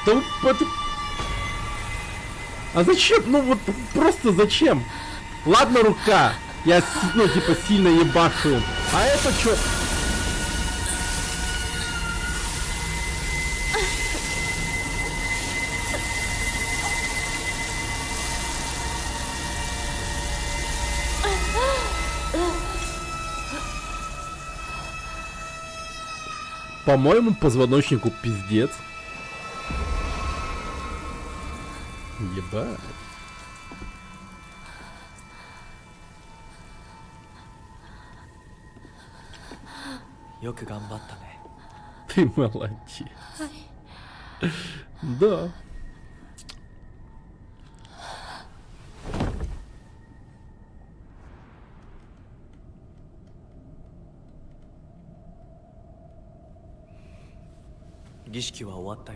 Да а зачем? Ну вот просто зачем? Ладно, рука. Я, ну, типа, сильно ебашу. А это чё? По-моему, позвоночнику пиздец. Ебать. Ты молодец. Да.